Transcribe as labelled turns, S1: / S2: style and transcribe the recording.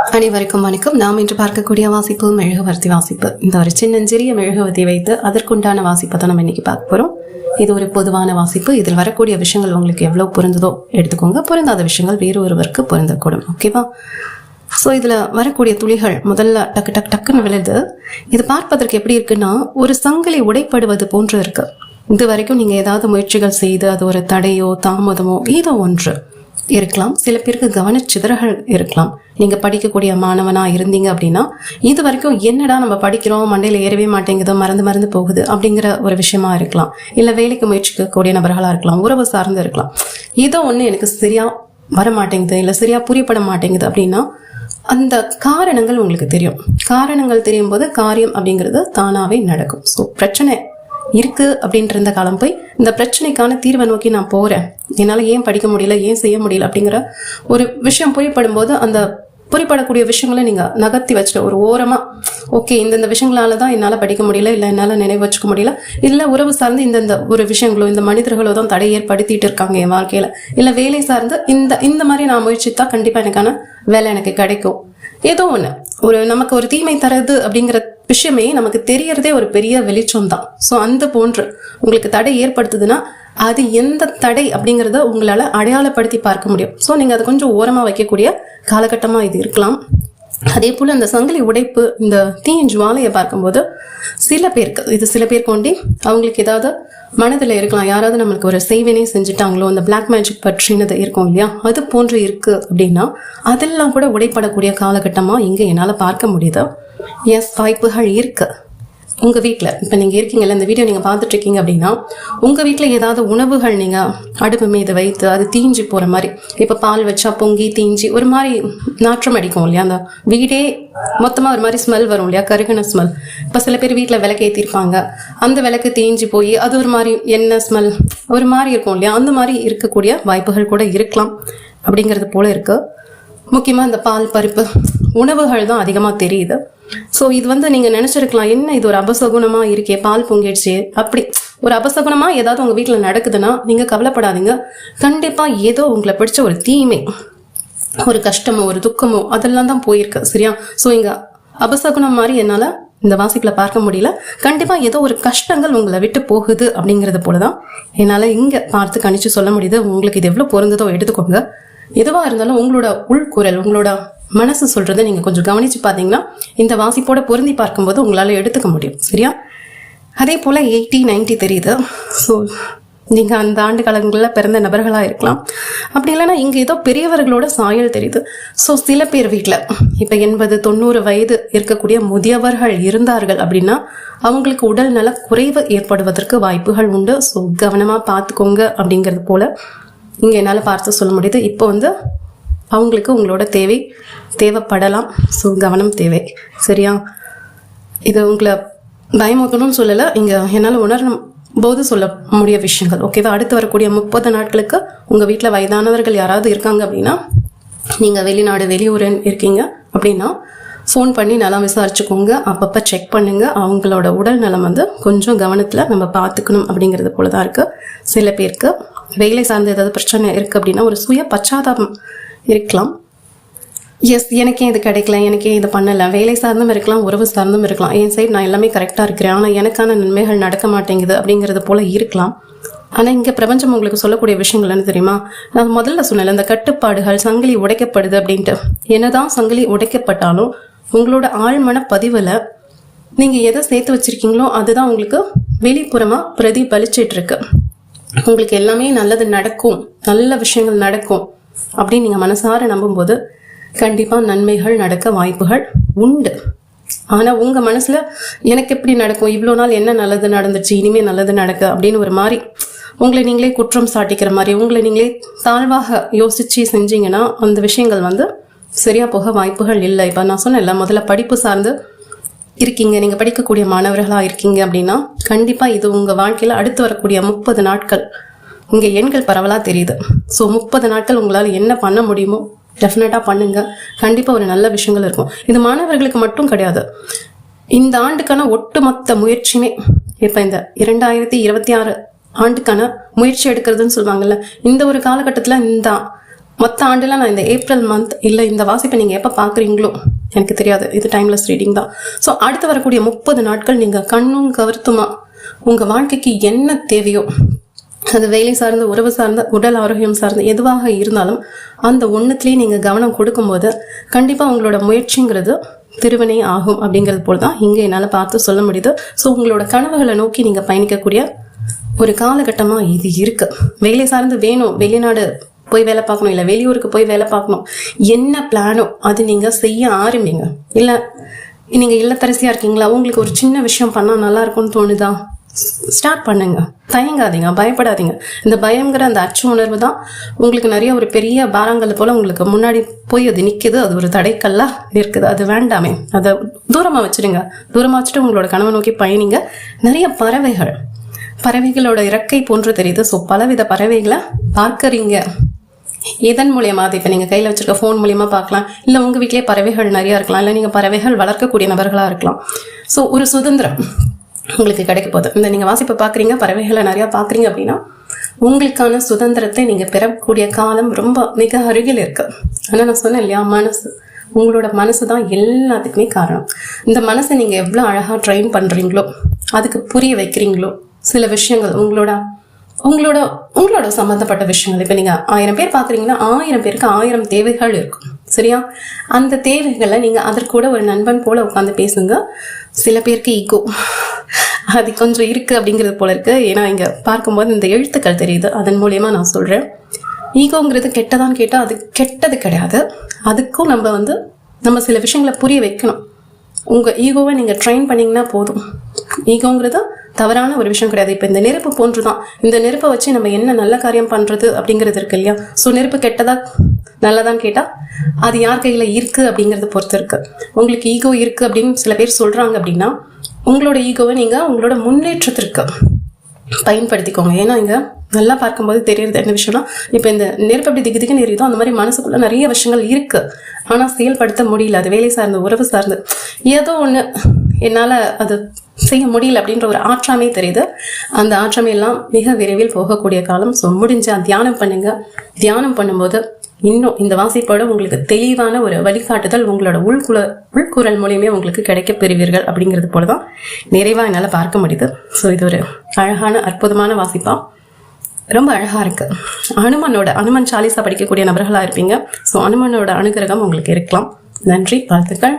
S1: அனைவருக்கும் வணக்கம். நாம் இன்று பார்க்கக்கூடிய வாசிப்பு மெழுகுவர்த்தி வாசிப்பு. இந்த ஒரு சின்னஞ்சிறிய மெழுகுவர்த்தி வைத்து அதற்குண்டான வாசிப்பை தான் நம்ம இன்னைக்கு பார்க்க போறோம். இது ஒரு பொதுவான வாசிப்பு. இதில் வரக்கூடிய விஷயங்கள் உங்களுக்கு எவ்வளவு பொருந்ததோ எடுத்துக்கோங்க. பொருந்தாத விஷயங்கள் வேறு ஒருவருக்கு பொருந்தக்கூடும். ஓகேவா? ஸோ இதில் வரக்கூடிய துளிகள் முதல்ல டக்கு டக்கு டக்குன்னு விழுது. இது பார்ப்பதற்கு எப்படி இருக்குன்னா, ஒரு சங்கிலி உடைப்படுவது போன்று இருக்கு. இது வரைக்கும் நீங்க ஏதாவது முயற்சிகள் செய்து அது ஒரு தடையோ தாமதமோ ஏதோ ஒன்று இருக்கலாம். சில பேருக்கு கவனச்சிதறல் இருக்கலாம். நீங்க படிக்கக்கூடிய மாணவனா இருந்தீங்க அப்படின்னா, இது வரைக்கும் என்னடா நம்ம படிக்கிறோம், மண்டையில ஏறவே மாட்டேங்குது, மறந்து போகுது அப்படிங்கிற ஒரு விஷயமா இருக்கலாம். இல்ல வேலைக்கு முயற்சிக்கக்கூடிய நபர்களா இருக்கலாம், உறவு சார்ந்து இருக்கலாம். ஏதோ ஒண்ணு எனக்கு சரியா வர மாட்டேங்குது, இல்ல சரியா புரியப்பட மாட்டேங்குது அப்படின்னா அந்த காரணங்கள் உங்களுக்கு தெரியும். காரணங்கள் தெரியும் போது காரியம் அப்படிங்கிறது தானாவே நடக்கும். ஸோ பிரச்சனை இருக்கு அப்படின்ற இந்த காலம் போய் இந்த பிரச்சனைக்கான தீர்வை நோக்கி நான் போறேன், என்னால ஏன் படிக்க முடியல, ஏன் செய்ய முடியல அப்படிங்கிற ஒரு விஷயம் புரியப்படும் போது அந்த புரியப்படக்கூடிய விஷயங்களை நீங்க நகர்த்தி வச்சுட்டு ஒரு ஓரமா, ஓகே இந்த விஷயங்களாலதான் என்னால படிக்க முடியல, இல்ல என்னால நினைவு வச்சுக்க முடியல, இல்ல உறவு சார்ந்து இந்த ஒரு விஷயங்களோ இந்த மனிதர்களோ தான் தடை ஏற்படுத்திட்டு இருக்காங்க என் வாழ்க்கையில, இல்ல வேலை சார்ந்து இந்த மாதிரி நான் முயற்சித்தா கண்டிப்பா எனக்கான வேலை எனக்கு கிடைக்கும். ஏதோ ஒண்ணு நமக்கு ஒரு தீமை தரது அப்படிங்கிற விஷயமே நமக்கு தெரியறதே ஒரு பெரிய வெளிச்சம் தான். ஸோ அந்த போன்று உங்களுக்கு தடை ஏற்படுத்துதுன்னா அது எந்த தடை அப்படிங்கிறத உங்களால அடையாளப்படுத்தி பார்க்க முடியும். ஸோ நீங்க அதை கொஞ்சம் ஓரமா வைக்கக்கூடிய காலகட்டமா இது இருக்கலாம். அதே போல அந்த சங்கிலி உடைப்பு, இந்த தீயின் ஜுவாலையை பார்க்கும்போது சில பேருக்கு கொண்டு அவங்களுக்கு ஏதாவது மனதில் இருக்கலாம், யாராவது நம்மளுக்கு ஒரு செய்வினை செஞ்சுட்டாங்களோ, அந்த பிளாக் மேஜிக் பற்றினது இருக்கும் இல்லையா, அது போன்று இருக்கு அப்படின்னா அதெல்லாம் கூட உடைப்படக்கூடிய காலகட்டமா இங்க என்னால பார்க்க முடியுது. எஸ், வாய்ப்புகள் இருக்கு. உங்க வீட்டுல இப்ப நீங்க இருக்கீங்கல்ல, இந்த வீடியோ நீங்க பார்த்துட்டு இருக்கீங்க அப்படின்னா உங்க வீட்டுல ஏதாவது உணவுகள் நீங்க அடுப்பு மீது வைத்து அது தீஞ்சு போற மாதிரி, இப்ப பால் வச்சா பொங்கி தீஞ்சி ஒரு மாதிரி நாற்றம் அடிக்கும் இல்லையா, அந்த வீடே மொத்தமா ஒரு மாதிரி ஸ்மெல் வரும் இல்லையா, கருகின ஸ்மெல். இப்ப சில பேர் வீட்டுல விளக்கு ஏற்றிருப்பாங்க, அந்த விளக்கு தீஞ்சு போய் அது ஒரு மாதிரி எண்ணெய் ஸ்மெல் ஒரு மாதிரி இருக்கும் இல்லையா, அந்த மாதிரி இருக்கக்கூடிய வாய்ப்புகள் கூட இருக்கலாம் அப்படிங்கிறது போல இருக்கு. முக்கியமா இந்த பால் பருப்பு உணவுகள் தான் அதிகமா தெரியுது. ஸோ இது நீங்க நினைச்சிருக்கலாம், என்ன இது ஒரு அபசகுணமா இருக்கே, பால் பொங்கிடுச்சு, அப்படி ஒரு அபசகுணமா ஏதாவது உங்க வீட்டுல நடக்குதுன்னா நீங்க கவலைப்படாதீங்க. கண்டிப்பா ஏதோ உங்களை பிடிச்ச ஒரு தீமை, ஒரு கஷ்டமோ ஒரு துக்கமோ அதெல்லாம் தான் போயிருக்கு. சரியா? ஸோ இங்க அபசகுணம் மாதிரி என்னால இந்த வாசிப்புல பார்க்க முடியல. கண்டிப்பா ஏதோ ஒரு கஷ்டங்கள் உங்களை விட்டு போகுது அப்படிங்கறது போலதான் என்னால இங்க பார்த்து கணிச்சு சொல்ல முடியுது. உங்களுக்கு இது எவ்வளவு பொருந்ததோ எடுத்துக்கோங்க. எதுவா இருந்தாலும் உங்களோட உள்குரல், உங்களோட மனசு சொல்றதை நீங்க கொஞ்சம் கவனிச்சு பாத்தீங்கன்னா இந்த வாசிப்போட பொருந்தி பார்க்கும்போது உங்களால எடுத்துக்க முடியும். சரியா? அதே போல 80, 90 தெரியுது. ஸோ நீங்க அந்த ஆண்டு காலங்களில் பிறந்த நபர்களா இருக்கலாம். அப்படி இல்லைன்னா இங்க ஏதோ பெரியவர்களோட சாயல் தெரியுது. ஸோ சில பேர் வீட்டுல இப்ப 80, 90 வயது இருக்கக்கூடிய முதியவர்கள் இருந்தார்கள் அப்படின்னா அவங்களுக்கு உடல் நல குறைவு ஏற்படுவதற்கு வாய்ப்புகள் உண்டு. ஸோ கவனமா பார்த்துக்கோங்க அப்படிங்கிறது போல இங்க என்னால பார்த்து சொல்ல முடியுது. இப்போ அவங்களுக்கு உங்களோட தேவைப்படலாம். ஸோ கவனம் தேவை. சரியா? இது உங்களை பயமுறுத்தணும்னு சொல்லலை, இங்க என்னால் உணரும் போது சொல்ல முடிய விஷயங்கள். ஓகேவா? அடுத்து வரக்கூடிய 30 நாட்களுக்கு உங்க வீட்டில் வயதானவர்கள் யாராவது இருக்காங்க அப்படின்னா, நீங்க வெளிநாடு வெளியூர் இருக்கீங்க அப்படின்னா ஃபோன் பண்ணி நல்லா விசாரிச்சுக்கோங்க. அப்பப்போ செக் பண்ணுங்க. அவங்களோட உடல் நலம் கொஞ்சம் கவனத்தில் நம்ம பார்த்துக்கணும் அப்படிங்கிறது போலதான் இருக்கு. சில பேருக்கு வேலை சார்ந்த ஏதாவது பிரச்சனை இருக்கு அப்படின்னா ஒரு சுய பச்சாதாபம் இருக்கலாம். எஸ், எனக்கே இது கிடைக்கல, எனக்கே இது பண்ணல, வேலை சார்ந்தும் இருக்கலாம், உறவு சார்ந்தும் இருக்கலாம். என் சைடு நான் எல்லாமே கரெக்டாக இருக்கிறேன், ஆனால் எனக்கான நன்மைகள் நடக்க மாட்டேங்குது அப்படிங்கிறது போல இருக்கலாம். ஆனால் இங்கே பிரபஞ்சம் உங்களுக்கு சொல்லக்கூடிய விஷயங்கள் என்ன தெரியுமா? நான் முதல்ல சொன்னேன், இந்த கட்டுப்பாடுகள், சங்கிலி உடைக்கப்படுது அப்படின்ட்டு. என்னதான் சங்கிலி உடைக்கப்பட்டாலும் உங்களோட ஆழ்மன பதிவில் நீங்க எதை சேர்த்து வச்சிருக்கீங்களோ அதுதான் உங்களுக்கு வெளிப்புறமா பிரதிபலிச்சிட்டு இருக்கு. உங்களுக்கு எல்லாமே நல்லது நடக்கும், நல்ல விஷயங்கள் நடக்கும் அப்படின்னு நீங்க மனசார நம்பும்போது கண்டிப்பா நன்மைகள் நடக்க வாய்ப்புகள் உண்டு. ஆனா உங்க மனசுல எனக்கு எப்படி நடக்கும், இவ்வளவு நாள் என்ன நல்லது நடந்துச்சு, இனிமே நல்லது நடக்க அப்படின்னு ஒரு மாதிரி உங்களை நீங்களே குற்றம் சாட்டிக்கிற மாதிரி, உங்களை நீங்களே தாழ்வாக யோசிச்சு செஞ்சீங்கன்னா அந்த விஷயங்கள் சரியா போக வாய்ப்புகள் இல்லை. இப்ப நான் சொன்னேன்ல, முதல்ல படிப்பு சார்ந்து இருக்கீங்க, நீங்க படிக்கக்கூடிய மாணவர்களா இருக்கீங்க அப்படின்னா கண்டிப்பா இது உங்க வாழ்க்கையில அடுத்து வரக்கூடிய 30 நாட்கள் இங்க எண்கள் பரவலா தெரியுது. ஸோ 30 நாட்கள் உங்களால என்ன பண்ண முடியுமோ டெஃபினட்டா பண்ணுங்க. கண்டிப்பா ஒரு நல்ல விஷயங்கள் இருக்கும். இது மாணவர்களுக்கு மட்டும் கிடையாது, இந்த ஆண்டுக்கான ஒட்டுமொத்த முயற்சியுமே இப்ப இந்த 2026 ஆண்டுக்கான முயற்சி எடுக்கிறதுன்னு சொல்லுவாங்கல்ல, இந்த ஒரு காலகட்டத்துல இந்த மொத்த ஆண்டுல நான் இந்த ஏப்ரல் மந்த் இல்லை இந்த வாசிப்பை நீங்கள் எப்போ பார்க்குறீங்களோ எனக்கு தெரியாது, இது டைம்லெஸ் ரீடிங் தான். ஸோ அடுத்து வரக்கூடிய 30 நாட்கள் நீங்கள் கண்ணும் கருத்துமா உங்கள் வாழ்க்கைக்கு என்ன தேவையோ, அது வேலை சார்ந்த, உறவு சார்ந்த, உடல் ஆரோக்கியம் சார்ந்த எதுவாக இருந்தாலும் அந்த ஒன்றுத்துலேயே நீங்கள் கவனம் கொடுக்கும்போது கண்டிப்பாக உங்களோட முயற்சிங்கிறது திருவினை ஆகும். அப்படிங்கிறது போல் தான் இங்கே என்னால் பார்த்து சொல்ல முடியுது. ஸோ உங்களோட கனவுகளை நோக்கி நீங்கள் பயணிக்கக்கூடிய ஒரு காலகட்டமாக இது இருக்கு. வேலை சார்ந்து வேணும், வெளிநாடு போய் வேலை பார்க்கணும், இல்லை வெளியூருக்கு போய் வேலை பார்க்கணும், என்ன பிளானோ அது நீங்கள் செய்ய ஆரம்பிங்க. இல்லை நீங்கள் இல்லத்தரசியாக இருக்கீங்களா, உங்களுக்கு ஒரு சின்ன விஷயம் பண்ணால் நல்லா இருக்கும்னு தோணுதா, ஸ்டார்ட் பண்ணுங்க. தயங்காதீங்க, பயப்படாதீங்க. இந்த பயங்கிற அந்த அச்ச உணர்வு தான் உங்களுக்கு நிறைய ஒரு பெரிய பாரங்கள் போல உங்களுக்கு முன்னாடி போய் அது நிற்குது, அது ஒரு தடைக்கல்லா இருக்குது. அது வேண்டாமே, அதை தூரமாக வச்சுடுங்க. தூரமாக வச்சுட்டு உங்களோட கனவை நோக்கி பயணிங்க. நிறைய பறவைகளோட இறக்கை போன்று தெரியுது. ஸோ பலவித பறவைகளை பார்க்குறீங்க. இதன் மூலியமா, அது இப்போ நீங்கள் கையில் வச்சிருக்க ஃபோன் மூலியமா பார்க்கலாம், இல்லை உங்கள் வீட்டிலேயே பறவைகள் நிறையா இருக்கலாம், இல்லை நீங்கள் பறவைகள் வளர்க்கக்கூடிய நபர்களாக இருக்கலாம். ஸோ ஒரு சுதந்திரம் உங்களுக்கு கிடைக்க போகுது. இந்த நீங்கள் வாசிப்பை பார்க்குறீங்க, பறவைகளை நிறையா பார்க்குறீங்க அப்படின்னா உங்களுக்கான சுதந்திரத்தை நீங்கள் பெறக்கூடிய காலம் ரொம்ப மிக அருகில் இருக்கு. ஆனால் நான் சொன்னேன் இல்லையா, உங்களோட மனசு தான் எல்லாத்துக்குமே காரணம். இந்த மனசை நீங்கள் எவ்வளோ அழகாக ட்ரெயின் பண்ணுறீங்களோ, அதுக்கு புரிய வைக்கிறீங்களோ, சில விஷயங்கள் உங்களோட சம்மந்தப்பட்ட விஷயங்கள். இப்போ நீங்கள் 1000 பேர் பார்க்குறீங்கன்னா 1000 பேருக்கு 1000 தேவைகள் இருக்கும், சரியா? அந்த தேவைகளை நீங்கள் அதற்கூட ஒரு நண்பன் போல உட்காந்து பேசுங்க. சில பேருக்கு ஈகோ அது கொஞ்சம் இருக்குது அப்படிங்கிறது போல இருக்குது. ஏன்னா இங்கே பார்க்கும்போது இந்த எழுத்துக்கள் தெரியுது, அதன் மூலயமா நான் சொல்கிறேன். ஈகோங்கிறது கெட்டதான்னு கேட்டால் அது கெட்டது கிடையாது. அதுக்கும் நம்ம சில விஷயங்களை புரிய வைக்கணும். உங்கள் ஈகோவை நீங்கள் ட்ரெயின் பண்ணிங்கன்னா போதும். ஈகோங்கிறது தவறான ஒரு விஷயம் கிடையாது. இப்போ இந்த நெருப்பு போன்று தான். இந்த நெருப்பை வச்சு நம்ம என்ன நல்ல காரியம் பண்ணுறது அப்படிங்கிறது இருக்கு இல்லையா? ஸோ நெருப்பு கெட்டதா நல்லதான்னு கேட்டால் அது யார் கையில் இருக்குது அப்படிங்கிறத பொறுத்து இருக்கு. உங்களுக்கு ஈகோ இருக்குது அப்படின்னு சில பேர் சொல்கிறாங்க அப்படின்னா உங்களோட ஈகோவை நீங்கள் உங்களோட முன்னேற்றத்திற்கு பயன்படுத்திக்கோங்க. ஏன்னா இங்கே நல்லா பார்க்கும்போது தெரியுது என்ன விஷயம்னா, இப்போ இந்த நெருப்பு எப்படி திக்குன்னு எரியுதோ அந்த மாதிரி மனசுக்குள்ள நிறைய விஷயங்கள் இருக்கு, ஆனால் செயல்படுத்த முடியல. அது வேலை சார்ந்து, உறவு சார்ந்து, ஏதோ ஒன்று என்னால் அது செய்ய முடியல அப்படின்ற ஒரு ஆற்றாமே தெரியுது. அந்த ஆற்றாமையெல்லாம் மிக விரைவில் போகக்கூடிய காலம். ஸோ முடிஞ்சா தியானம் பண்ணுங்க. தியானம் பண்ணும்போது இன்னும் இந்த வாசிப்போட உங்களுக்கு தெளிவான ஒரு வழிகாட்டுதல் உங்களோட உள்குரல் மூலியமே உங்களுக்கு கிடைக்க பெறுவீர்கள். அப்படிங்கிறது போல தான் நிறைவாக என்னால் பார்க்க முடியுது. ஸோ இது ஒரு அழகான அற்புதமான வாசிப்பா, ரொம்ப அழகாக இருக்கு. அனுமன் சாலிசா படிக்கக்கூடிய நபர்களாக இருப்பீங்க. ஸோ அனுமனோட அனுகிரகம் உங்களுக்கு இருக்கலாம். நன்றி, வாழ்த்துக்கள்.